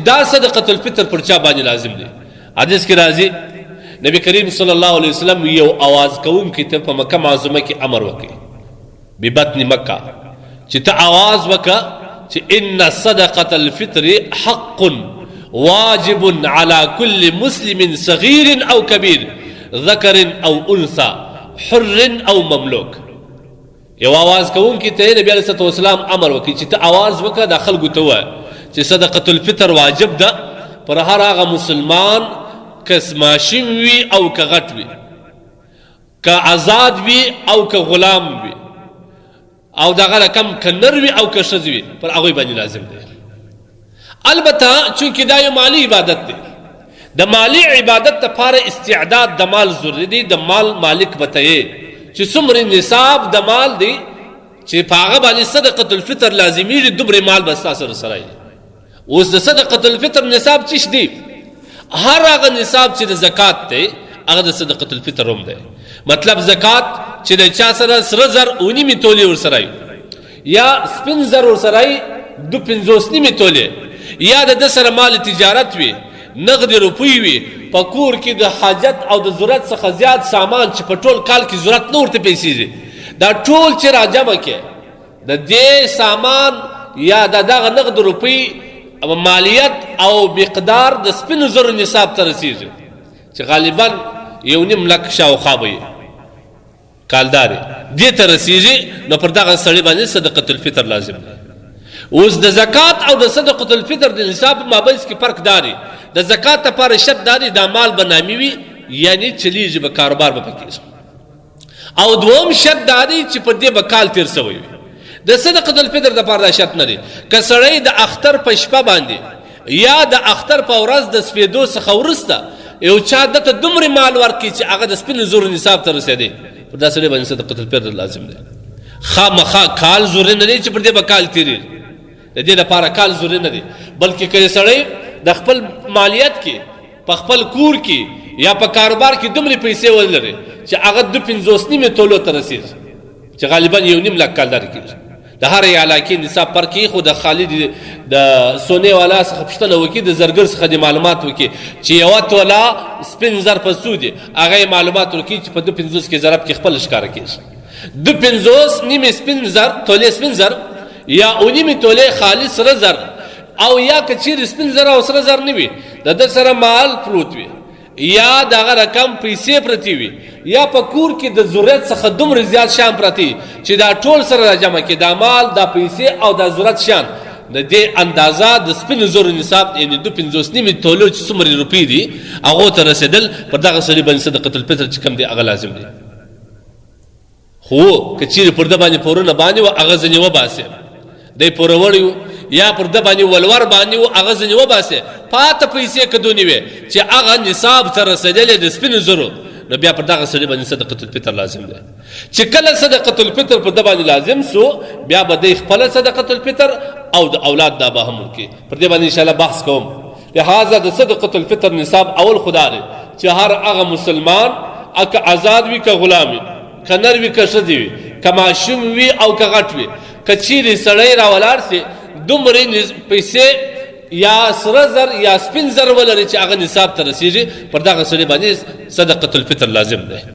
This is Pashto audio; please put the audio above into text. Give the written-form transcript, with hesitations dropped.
دا صدقه الفطر پر چا باندې لازم دی. حدیث کې راځي نبی کریم صلی الله علیه وسلم یو आवाज کوونکی ته په مکه معظمه کې امر وکړي ببطن مکه چې ته आवाज وکړه چې ان صدقه الفطر حق واجب على كل مسلم صغير او كبير ذكر او انثى حر او مملوک. یو आवाज کوونکی ته نبی علیه الصلاه والسلام امر وکړي چې ته आवाज وکړه د خلکو ته وایه چې صدقه الفطر واجب ده پر هر هغه مسلمان کس ماشوم وي او که غټ وي، که آزاد وي او که غلام وي، او دغه رقم که نر وي او که ښځه وي، پر هغوی باندې لازم دی. البته چونکې دا یو مالی عبادت دی، د مالی عبادت لپاره استعداد د مال ضروري دی. د مال مالک به ته یې چې څومره نصاب د مال دی چې په هغه باندې صدقه الفطر لازمیږي، دومره مال به ستا سره وي. اوس د صدقه الفطر نصاب څه دی؟ هر هغه نصاب چې د زکات دی هغه د صدقه الفطر هم دی. مطلب زکات چې د چا سره سره زر او نیمې تولې ورسره یا سپین زر ورسره دو 50 نیمې تولې، یا د ده سره مال تجارت وي، نغد روپۍ وي، په کور کې د حاجت او د ضرورت څخه زیات سامان چې په ټول کال کې ضرورت نه ورته پیسې دي، دا ټول چې راجمع کې د دې سامان یا د دغه نغد روپۍ مالیت او مقدار د سپینو زرو نصاب ته رسیږي چې غالبا 1.5 لک شاوخوا به وي کالدارې دې ته رسیږي. نو پر دغه سړي باندې صدقه الفطر لازم دی. اوس د زکات او د صدقه الفطر د نصاب په مابینځ کې فرق داري. د زکات لپاره شرط داري دا مال به نامي وي، یعنی چلیږي به کاروبار به پکې، او دوم شرط داري چې په دې به کال تیر سوی وي. د صدقه الفطر د پاره شرط نه دی که سړی د اختر په شپه باندې یا د اختر په ورځ د سپېدو څخه وروسته یو چا دته دومره مال ورکړي چې هغه د سپینو زرو نصاب ته رسېدی، پر دا سړی باندې صدقه الفطر لازم دی. خامخا کال ضروري نه دی چې پر دې به کال تېرېږي، د دې لپاره کال ضروري نه دی، بلکې که سړی د خپل مالیت کې په خپل کور کې یا په کاروبار کې دومره پیسې ولري چې هغه 2.50 نیمې تولو ته رسېږي چې غالبا 1.5 لک کالدارې کېږي. د هر علاقې نصاب پر کې خو د خالد د سونې والا څخه پوښتنه وکړي، د زرګر څخه د معلومات وکړي چې یوه توله سپین زر په څو دي، هغه یې معلومات ورکړي چې په 2.50 کې ضرب کې خپل ښکاره کېږي. 2.50 نیمې سپین زر تولې سپین زر یا 1.5 تولې خالص سره زر، او یا که چیرې سپین زر او سره زر نه وي د ده سره مال پروت وي یا دغه رقم پیسې پرتې وي یا په کور کې د ضرورت څخه دومره زیات شیان پرتې چې دا ټول سره راجمع کړي، دا مال دا پیسې او دا ضرورت شیان د دې اندازه د سپینو زرو نصاب یعنې 2.50 نیمې تولو چې څومره روپۍ دي هغو ته رسېدل، پر دغه سړي باندې صدقه الفطر چې کوم دی هغه لازم دی. خو که چیرې پر ده باندې پورونه باندې وه هغه ځینې وباسې، دی پوروړی و یا پر ده باندې ولور باندې و هغه ځینې وباسې، پاته پیسې که دونې وې چې هغه نصاب ته رسېدلې د سپینو زرو، نو بیا پر دغه سړي باندې صدقه الفطر لازم دی. چې کله صدقه الفطر پر ده باندې لازم سو بیا به دی خپله صدقه الفطر او د اولاد دا به هم ورکړي. پر دې باندې انشاءالله بحث کوم. لہذا د صدقه الفطر نصاب اول خدا دی چې هر هغه مسلمان که آزاد وي که غلام وي، که نر وي که ښځې وي، که ماشوم وي او که غټ وي، که چیرې سړی راولاړ سي دومره پیسې یا سره زر یا سپین زر ولري چې هغه نصاب ته رسېږي، پر دغه سړي باندې صدقه الفطر لازم دی.